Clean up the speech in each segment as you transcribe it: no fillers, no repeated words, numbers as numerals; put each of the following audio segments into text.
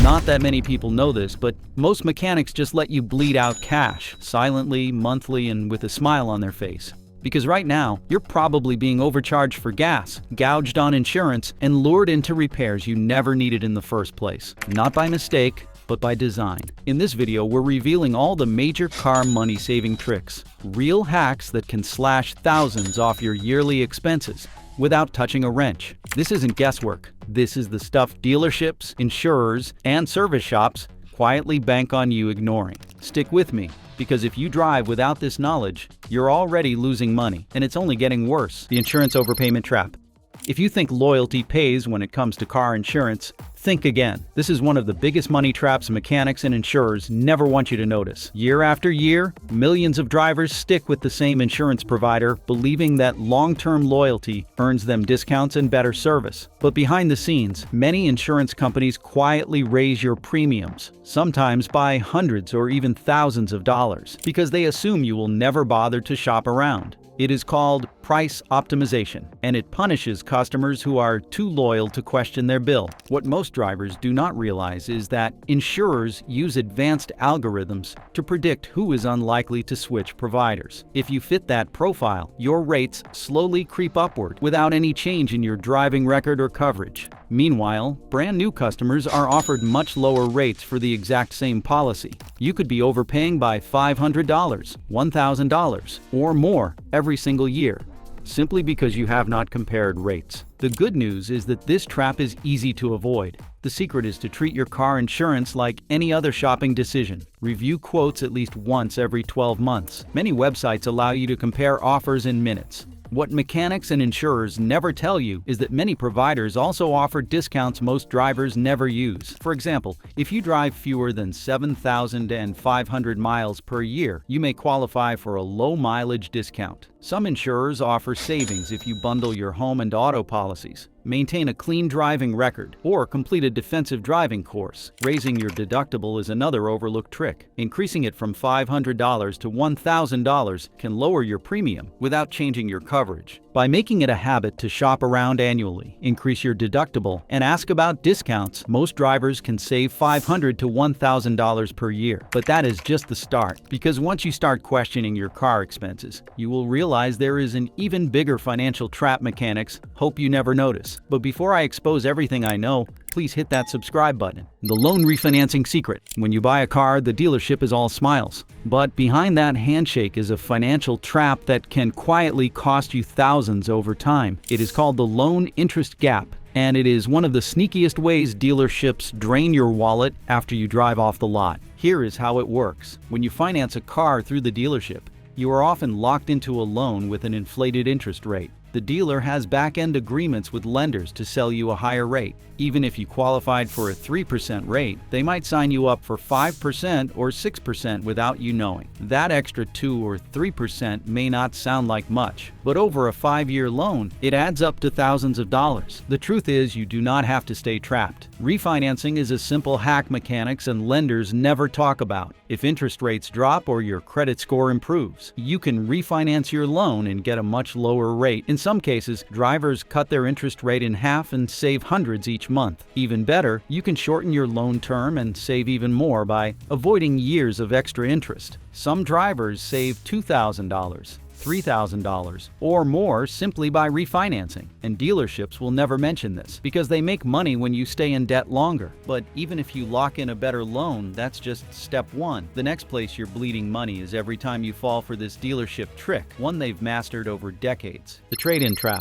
Not that many people know this, but most mechanics just let you bleed out cash, silently, monthly, and with a smile on their face. Because right now, you're probably being overcharged for gas, gouged on insurance, and lured into repairs you never needed in the first place. Not by mistake, but by design. In this video, we're revealing all the major car money-saving tricks, real hacks that can slash thousands off your yearly expenses without touching a wrench. This isn't guesswork. This is the stuff dealerships, insurers, and service shops quietly bank on you ignoring. Stick with me, because if you drive without this knowledge, you're already losing money, and it's only getting worse. The insurance overpayment trap. If you think loyalty pays when it comes to car insurance, think again. This is one of the biggest money traps mechanics and insurers never want you to notice. Year after year, millions of drivers stick with the same insurance provider, believing that long-term loyalty earns them discounts and better service. But behind the scenes, many insurance companies quietly raise your premiums, sometimes by hundreds or even thousands of dollars, because they assume you will never bother to shop around. It is called price optimization, and it punishes customers who are too loyal to question their bill. What most drivers do not realize is that insurers use advanced algorithms to predict who is unlikely to switch providers. If you fit that profile, your rates slowly creep upward without any change in your driving record or coverage. Meanwhile, brand new customers are offered much lower rates for the exact same policy. You could be overpaying by $500, $1,000, or more every single year, simply because you have not compared rates. The good news is that this trap is easy to avoid. The secret is to treat your car insurance like any other shopping decision. Review quotes at least once every 12 months. Many websites allow you to compare offers in minutes. What mechanics and insurers never tell you is that many providers also offer discounts most drivers never use. For example, if you drive fewer than 7,500 miles per year, you may qualify for a low mileage discount. Some insurers offer savings if you bundle your home and auto policies, maintain a clean driving record, or complete a defensive driving course. Raising your deductible is another overlooked trick. Increasing it from $500 to $1,000 can lower your premium without changing your coverage. By making it a habit to shop around annually, increase your deductible, and ask about discounts, most drivers can save $500 to $1,000 per year. But that is just the start, because once you start questioning your car expenses, you will realize there is an even bigger financial trap mechanics hope you never notice. But before I expose everything I know, please hit that subscribe button. The loan refinancing secret. When you buy a car, the dealership is all smiles. But behind that handshake is a financial trap that can quietly cost you thousands over time. It is called the loan interest gap, and it is one of the sneakiest ways dealerships drain your wallet after you drive off the lot. Here is how it works. When you finance a car through the dealership, you are often locked into a loan with an inflated interest rate. The dealer has back-end agreements with lenders to sell you a higher rate. Even if you qualified for a 3% rate, they might sign you up for 5% or 6% without you knowing. That extra 2 or 3% may not sound like much, but over a 5-year loan, it adds up to thousands of dollars. The truth is, you do not have to stay trapped. Refinancing is a simple hack mechanics and lenders never talk about. If interest rates drop or your credit score improves, you can refinance your loan and get a much lower rate. In some cases, drivers cut their interest rate in half and save hundreds each month. Even better, you can shorten your loan term and save even more by avoiding years of extra interest. Some drivers save $2,000, $3,000, or more simply by refinancing. And dealerships will never mention this, because they make money when you stay in debt longer. But even if you lock in a better loan, that's just step one. The next place you're bleeding money is every time you fall for this dealership trick, one they've mastered over decades. The trade-in trap.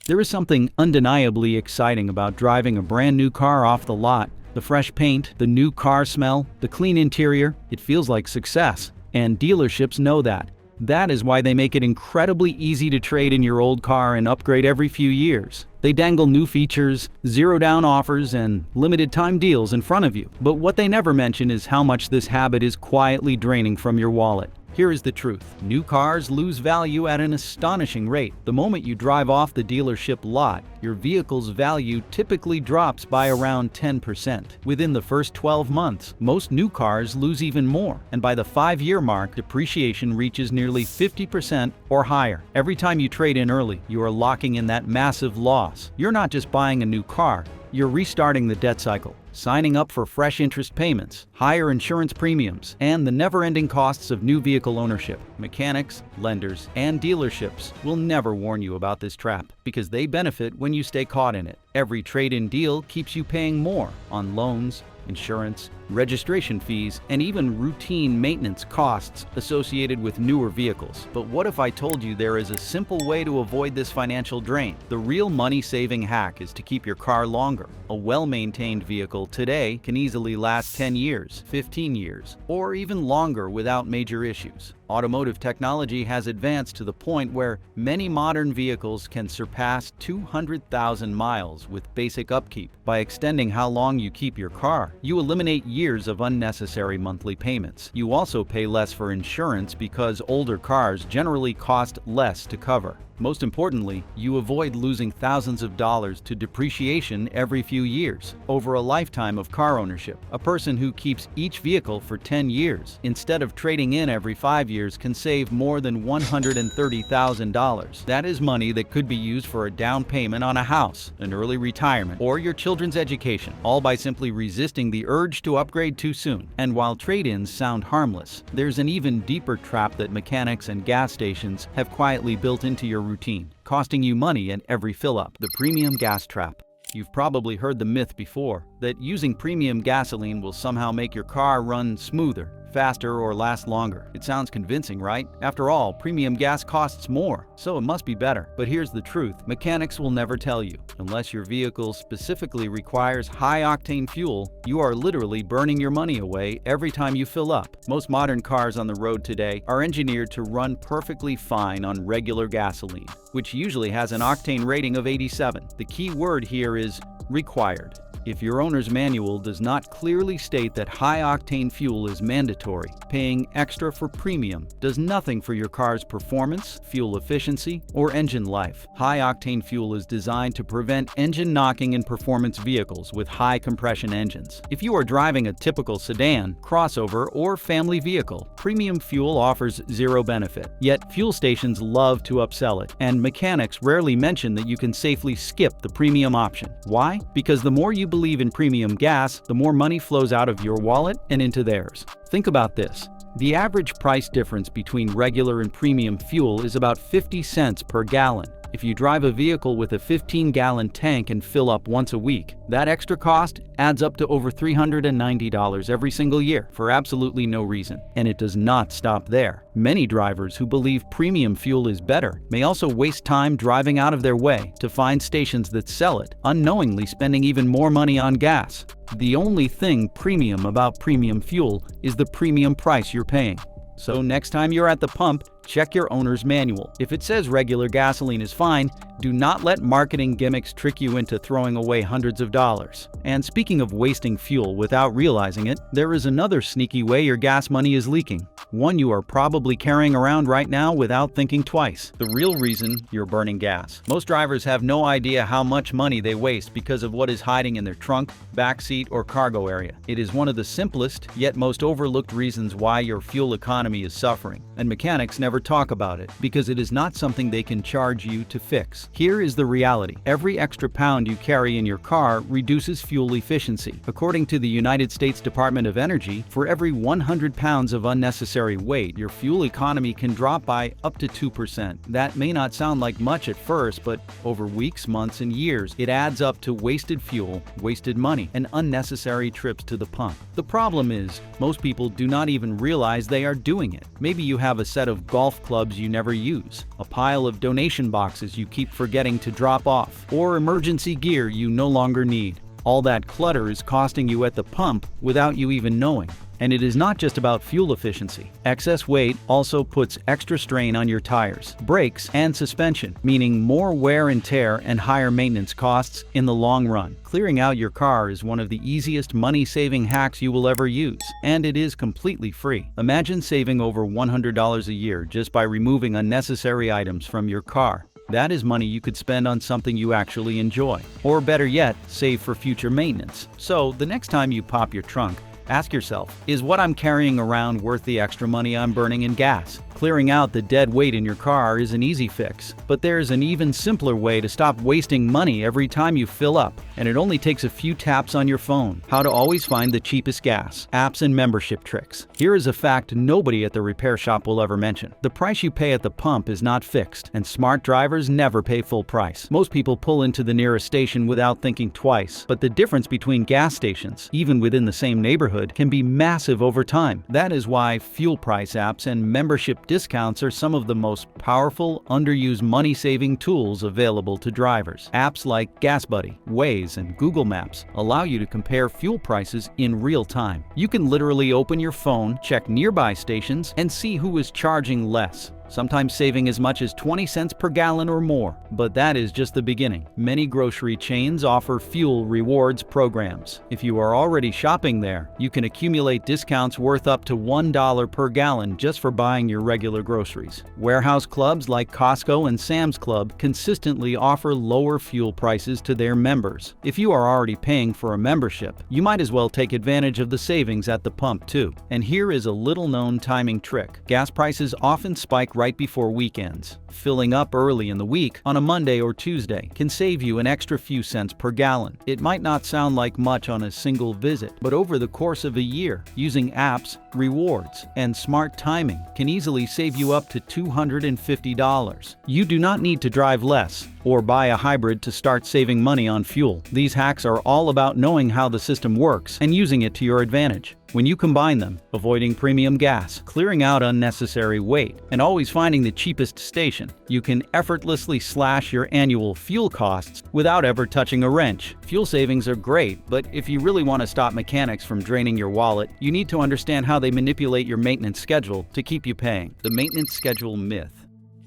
There is something undeniably exciting about driving a brand new car off the lot. The fresh paint, the new car smell, the clean interior, it feels like success. And dealerships know that. That is why they make it incredibly easy to trade in your old car and upgrade every few years. They dangle new features, zero-down offers, and limited-time deals in front of you. But what they never mention is how much this habit is quietly draining from your wallet. Here is the truth. New cars lose value at an astonishing rate. The moment you drive off the dealership lot, your vehicle's value typically drops by around 10%. Within the first 12 months, most new cars lose even more, and by the 5-year mark, depreciation reaches nearly 50% or higher. Every time you trade in early, you are locking in that massive loss. You're not just buying a new car, You're restarting the debt cycle, signing up for fresh interest payments, higher insurance premiums, and the never-ending costs of new vehicle ownership. Mechanics, lenders, and dealerships will never warn you about this trap because they benefit when you stay caught in it. Every trade-in deal keeps you paying more on loans, insurance, registration fees, and even routine maintenance costs associated with newer vehicles. But what if I told you there is a simple way to avoid this financial drain? The real money-saving hack is to keep your car longer. A well-maintained vehicle today can easily last 10 years, 15 years, or even longer without major issues. Automotive technology has advanced to the point where many modern vehicles can surpass 200,000 miles with basic upkeep. By extending how long you keep your car, you eliminate years of unnecessary monthly payments. You also pay less for insurance because older cars generally cost less to cover. Most importantly, you avoid losing thousands of dollars to depreciation every few years. Over a lifetime of car ownership, a person who keeps each vehicle for 10 years instead of trading in every 5 years can save more than $130,000. That is money that could be used for a down payment on a house, an early retirement, or your children's education, all by simply resisting the urge to upgrade too soon. And while trade-ins sound harmless, there's an even deeper trap that mechanics and gas stations have quietly built into your routine, costing you money at every fill-up. The premium gas trap. You've probably heard the myth before that using premium gasoline will somehow make your car run smoother, faster, or last longer. It sounds convincing, right? After all, premium gas costs more, so it must be better. But here's the truth. Mechanics will never tell you. Unless your vehicle specifically requires high-octane fuel, you are literally burning your money away every time you fill up. Most modern cars on the road today are engineered to run perfectly fine on regular gasoline, which usually has an octane rating of 87. The key word here is required. If your owner's manual does not clearly state that high-octane fuel is mandatory, paying extra for premium does nothing for your car's performance, fuel efficiency, or engine life. High-octane fuel is designed to prevent engine knocking in performance vehicles with high-compression engines. If you are driving a typical sedan, crossover, or family vehicle, premium fuel offers zero benefit. Yet, fuel stations love to upsell it, and mechanics rarely mention that you can safely skip the premium option. Why? Because the more you believe in premium gas, the more money flows out of your wallet and into theirs. Think about this. The average price difference between regular and premium fuel is about 50 cents per gallon. If you drive a vehicle with a 15-gallon tank and fill up once a week, that extra cost adds up to over $390 every single year for absolutely no reason. And it does not stop there. Many drivers who believe premium fuel is better may also waste time driving out of their way to find stations that sell it, unknowingly spending even more money on gas. The only thing premium about premium fuel is the premium price you're paying. So next time you're at the pump, check your owner's manual. If it says regular gasoline is fine, do not let marketing gimmicks trick you into throwing away hundreds of dollars. And speaking of wasting fuel without realizing it, there is another sneaky way your gas money is leaking. One you are probably carrying around right now without thinking twice. The real reason you're burning gas. Most drivers have no idea how much money they waste because of what is hiding in their trunk, backseat, or cargo area. It is one of the simplest, yet most overlooked reasons why your fuel economy is suffering. And mechanics never talk about it because it is not something they can charge you to fix. Here is the reality. Every extra pound you carry in your car reduces fuel efficiency. According to the United States Department of Energy, for every 100 pounds of unnecessary weight, your fuel economy can drop by up to 2%. That may not sound like much at first, but over weeks, months, and years, it adds up to wasted fuel, wasted money, and unnecessary trips to the pump. The problem is, most people do not even realize they are doing it. Maybe you have a set of golf clubs you never use, a pile of donation boxes you keep forgetting to drop off, or emergency gear you no longer need. All that clutter is costing you at the pump without you even knowing. And it is not just about fuel efficiency. Excess weight also puts extra strain on your tires, brakes, and suspension, meaning more wear and tear and higher maintenance costs in the long run. Clearing out your car is one of the easiest money-saving hacks you will ever use, and it is completely free. Imagine saving over $100 a year just by removing unnecessary items from your car. That is money you could spend on something you actually enjoy, or better yet, save for future maintenance. So, the next time you pop your trunk, ask yourself, is what I'm carrying around worth the extra money I'm burning in gas? Clearing out the dead weight in your car is an easy fix, but there's an even simpler way to stop wasting money every time you fill up, and it only takes a few taps on your phone. How to always find the cheapest gas, apps and membership tricks. Here is a fact nobody at the repair shop will ever mention. The price you pay at the pump is not fixed, and smart drivers never pay full price. Most people pull into the nearest station without thinking twice, but the difference between gas stations, even within the same neighborhood, can be massive over time. That is why fuel price apps and membership discounts are some of the most powerful, underused money-saving tools available to drivers. Apps like GasBuddy, Waze, and Google Maps allow you to compare fuel prices in real time. You can literally open your phone, check nearby stations, and see who is charging less, sometimes saving as much as 20 cents per gallon or more. But that is just the beginning. Many grocery chains offer fuel rewards programs. If you are already shopping there, you can accumulate discounts worth up to $1 per gallon just for buying your regular groceries. Warehouse clubs like Costco and Sam's Club consistently offer lower fuel prices to their members. If you are already paying for a membership, you might as well take advantage of the savings at the pump too. And here is a little-known timing trick. Gas prices often spike right before weekends. Filling up early in the week on a Monday or Tuesday can save you an extra few cents per gallon. It might not sound like much on a single visit, but over the course of a year, using apps, rewards, and smart timing can easily save you up to $250. You do not need to drive less or buy a hybrid to start saving money on fuel. These hacks are all about knowing how the system works and using it to your advantage. When you combine them, avoiding premium gas, clearing out unnecessary weight, and always finding the cheapest station, you can effortlessly slash your annual fuel costs without ever touching a wrench. Fuel savings are great, but if you really want to stop mechanics from draining your wallet, you need to understand how they manipulate your maintenance schedule to keep you paying. The maintenance schedule myth.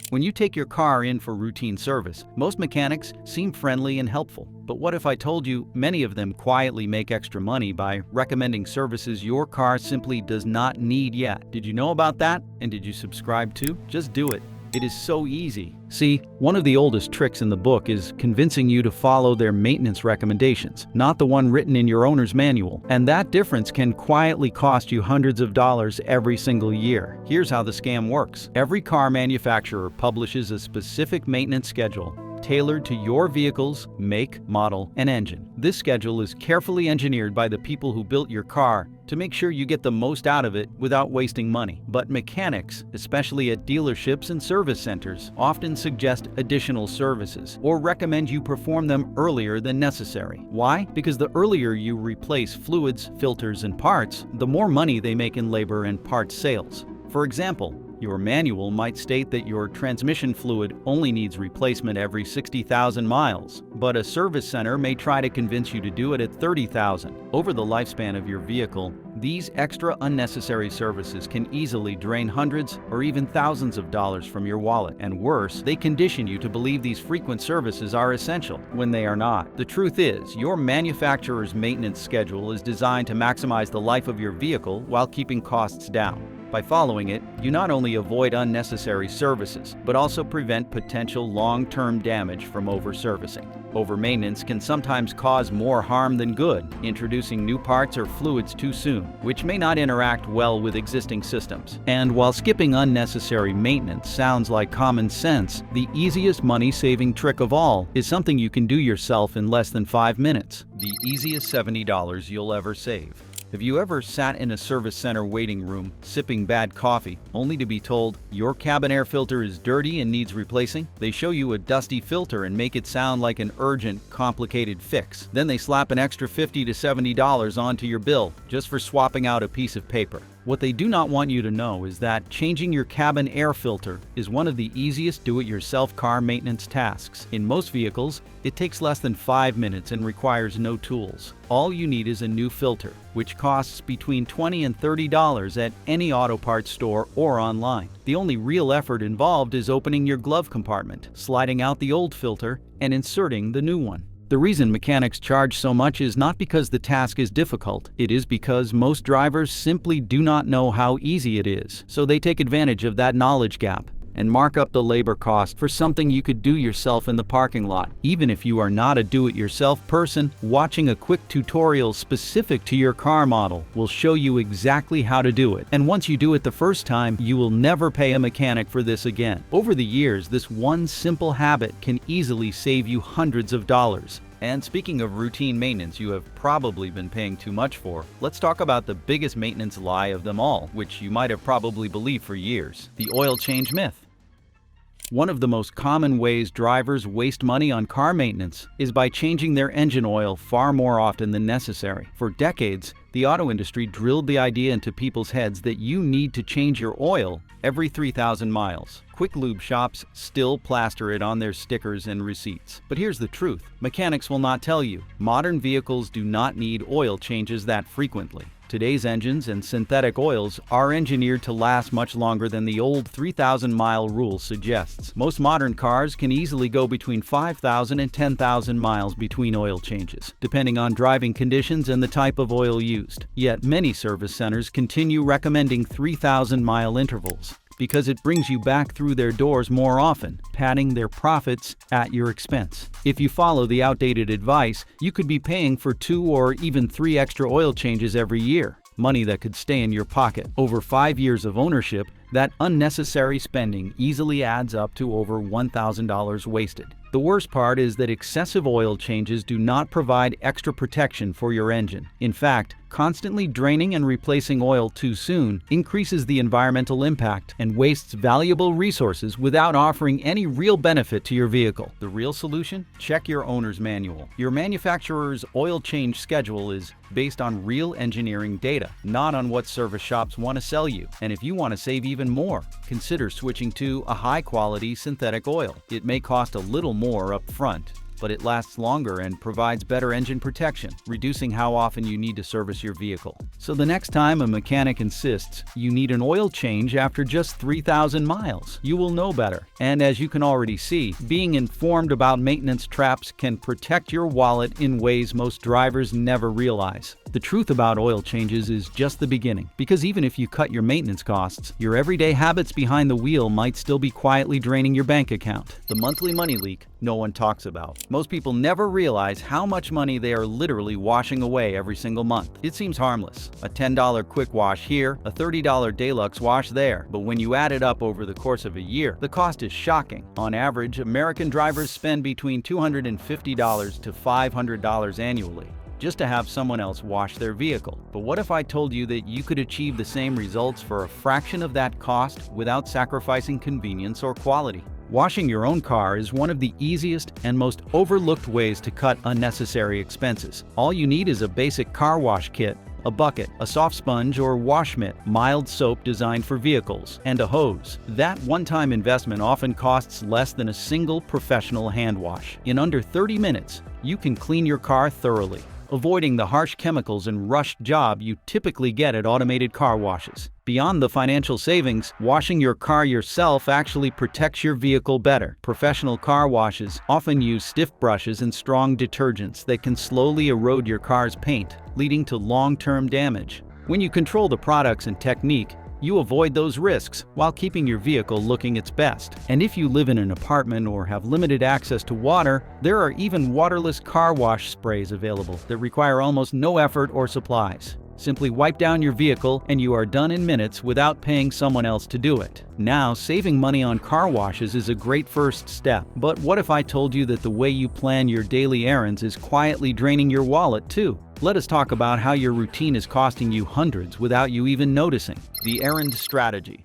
When you take your car in for routine service, most mechanics seem friendly and helpful. But what if I told you many of them quietly make extra money by recommending services your car simply does not need yet? Did you know about that? And did you subscribe too? Just do it. It is so easy. See, one of the oldest tricks in the book is convincing you to follow their maintenance recommendations, not the one written in your owner's manual. And that difference can quietly cost you hundreds of dollars every single year. Here's how the scam works. Every car manufacturer publishes a specific maintenance schedule tailored to your vehicle's make, model, and engine. This schedule is carefully engineered by the people who built your car to make sure you get the most out of it without wasting money. But mechanics, especially at dealerships and service centers, often suggest additional services or recommend you perform them earlier than necessary. Why? Because the earlier you replace fluids, filters, and parts, the more money they make in labor and parts sales. For example, your manual might state that your transmission fluid only needs replacement every 60,000 miles, but a service center may try to convince you to do it at 30,000. Over the lifespan of your vehicle, these extra unnecessary services can easily drain hundreds or even thousands of dollars from your wallet. And worse, they condition you to believe these frequent services are essential when they are not. The truth is, your manufacturer's maintenance schedule is designed to maximize the life of your vehicle while keeping costs down. By following it, you not only avoid unnecessary services, but also prevent potential long-term damage from over-servicing. Over-maintenance can sometimes cause more harm than good, introducing new parts or fluids too soon, which may not interact well with existing systems. And while skipping unnecessary maintenance sounds like common sense, the easiest money-saving trick of all is something you can do yourself in less than 5 minutes. The easiest $70 you'll ever save. Have you ever sat in a service center waiting room, sipping bad coffee, only to be told your cabin air filter is dirty and needs replacing? They show you a dusty filter and make it sound like an urgent, complicated fix. Then they slap an extra $50 to $70 onto your bill just for swapping out a piece of paper. What they do not want you to know is that changing your cabin air filter is one of the easiest do-it-yourself car maintenance tasks. In most vehicles, it takes less than 5 minutes and requires no tools. All you need is a new filter, which costs between $20 and $30 at any auto parts store or online. The only real effort involved is opening your glove compartment, sliding out the old filter, and inserting the new one. The reason mechanics charge so much is not because the task is difficult. It is because most drivers simply do not know how easy it is, so they take advantage of that knowledge gap. and mark up the labor cost for something you could do yourself in the parking lot. Even if you are not a do-it-yourself person, watching a quick tutorial specific to your car model will show you exactly how to do it. And once you do it the first time, you will never pay a mechanic for this again. Over the years, this one simple habit can easily save you hundreds of dollars. And speaking of routine maintenance you have probably been paying too much for, let's talk about the biggest maintenance lie of them all, which you might have probably believed for years: the oil change myth. One of the most common ways drivers waste money on car maintenance is by changing their engine oil far more often than necessary. For decades, the auto industry drilled the idea into people's heads that you need to change your oil every 3,000 miles. Quick lube shops still plaster it on their stickers and receipts. But here's the truth: mechanics will not tell you. Modern vehicles do not need oil changes that frequently. Today's engines and synthetic oils are engineered to last much longer than the old 3,000-mile rule suggests. Most modern cars can easily go between 5,000 and 10,000 miles between oil changes, depending on driving conditions and the type of oil used. Yet many service centers continue recommending 3,000-mile intervals, because it brings you back through their doors more often, padding their profits at your expense. If you follow the outdated advice, you could be paying for 2 or even 3 extra oil changes every year, money that could stay in your pocket. Over 5 years of ownership, that unnecessary spending easily adds up to over $1,000 wasted. The worst part is that excessive oil changes do not provide extra protection for your engine. In fact, constantly draining and replacing oil too soon increases the environmental impact and wastes valuable resources without offering any real benefit to your vehicle. The real solution? Check your owner's manual. Your manufacturer's oil change schedule is based on real engineering data, not on what service shops want to sell you. And if you want to save even more, consider switching to a high-quality synthetic oil. It may cost a little more up front, but it lasts longer and provides better engine protection, reducing how often you need to service your vehicle. So the next time a mechanic insists you need an oil change after just 3,000 miles, you will know better. And as you can already see, being informed about maintenance traps can protect your wallet in ways most drivers never realize. The truth about oil changes is just the beginning, because even if you cut your maintenance costs, your everyday habits behind the wheel might still be quietly draining your bank account. The monthly money leak no one talks about. Most people never realize how much money they are literally washing away every single month. It seems harmless, a $10 quick wash here, a $30 deluxe wash there, but when you add it up over the course of a year, the cost is shocking. On average, American drivers spend between $250 to $500 annually just to have someone else wash their vehicle. But what if I told you that you could achieve the same results for a fraction of that cost without sacrificing convenience or quality? Washing your own car is one of the easiest and most overlooked ways to cut unnecessary expenses. All you need is a basic car wash kit, a bucket, a soft sponge or wash mitt, mild soap designed for vehicles, and a hose. That one-time investment often costs less than a single professional hand wash. In under 30 minutes, you can clean your car thoroughly, avoiding the harsh chemicals and rushed job you typically get at automated car washes. Beyond the financial savings, washing your car yourself actually protects your vehicle better. Professional car washes often use stiff brushes and strong detergents that can slowly erode your car's paint, leading to long-term damage. When you control the products and technique, you avoid those risks while keeping your vehicle looking its best. And if you live in an apartment or have limited access to water, there are even waterless car wash sprays available that require almost no effort or supplies. Simply wipe down your vehicle and you are done in minutes without paying someone else to do it. Now, saving money on car washes is a great first step. But what if I told you that the way you plan your daily errands is quietly draining your wallet too? Let us talk about how your routine is costing you hundreds without you even noticing. The Errand strategy.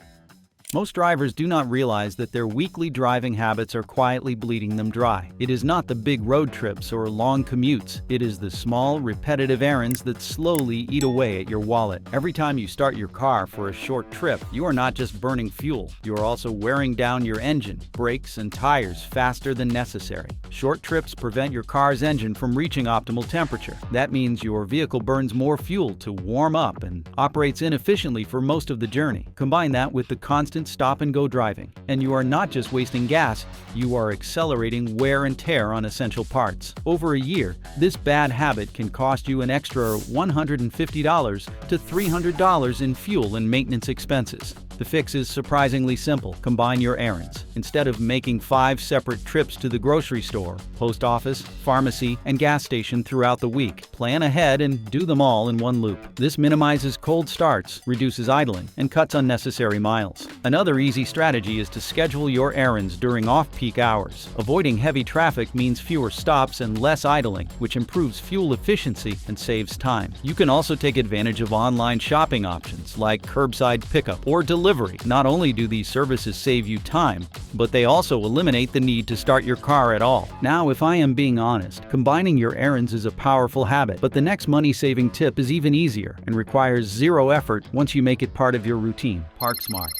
Most drivers do not realize that their weekly driving habits are quietly bleeding them dry. It is not the big road trips or long commutes. It is the small, repetitive errands that slowly eat away at your wallet. Every time you start your car for a short trip, you are not just burning fuel. You are also wearing down your engine, brakes, and tires faster than necessary. Short trips prevent your car's engine from reaching optimal temperature. That means your vehicle burns more fuel to warm up and operates inefficiently for most of the journey. Combine that with the constant stop-and-go driving, and you are not just wasting gas, you are accelerating wear and tear on essential parts. Over a year, this bad habit can cost you an extra $150 to $300 in fuel and maintenance expenses. The fix is surprisingly simple. Combine your errands. Instead of making 5 separate trips to the grocery store, post office, pharmacy, and gas station throughout the week, plan ahead and do them all in one loop. This minimizes cold starts, reduces idling, and cuts unnecessary miles. Another easy strategy is to schedule your errands during off-peak hours. Avoiding heavy traffic means fewer stops and less idling, which improves fuel efficiency and saves time. You can also take advantage of online shopping options like curbside pickup or delivery. Not only do these services save you time, but they also eliminate the need to start your car at all. Now, if I am being honest, combining your errands is a powerful habit, but the next money-saving tip is even easier and requires zero effort once you make it part of your routine. Park smart.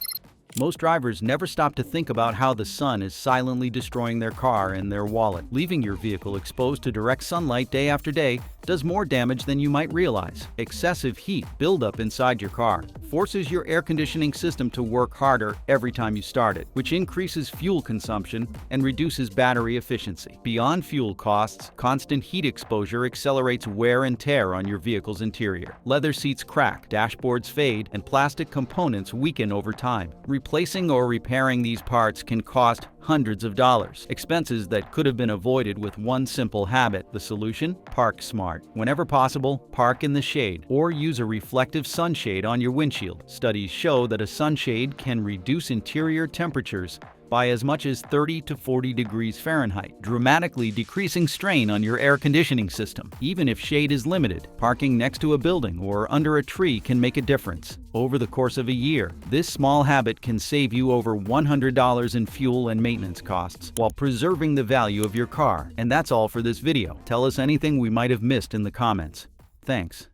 Most drivers never stop to think about how the sun is silently destroying their car and their wallet. Leaving your vehicle exposed to direct sunlight day after day does more damage than you might realize. Excessive heat buildup inside your car forces your air conditioning system to work harder every time you start it, which increases fuel consumption and reduces battery efficiency. Beyond fuel costs, constant heat exposure accelerates wear and tear on your vehicle's interior. Leather seats crack, dashboards fade, and plastic components weaken over time. Replacing or repairing these parts can cost hundreds of dollars, expenses that could have been avoided with one simple habit. The solution? Park smart. Whenever possible, park in the shade or use a reflective sunshade on your windshield. Studies show that a sunshade can reduce interior temperatures by as much as 30 to 40 degrees Fahrenheit, dramatically decreasing strain on your air conditioning system. Even if shade is limited, parking next to a building or under a tree can make a difference. Over the course of a year, this small habit can save you over $100 in fuel and maintenance costs while preserving the value of your car. And that's all for this video. Tell us anything we might have missed in the comments. Thanks.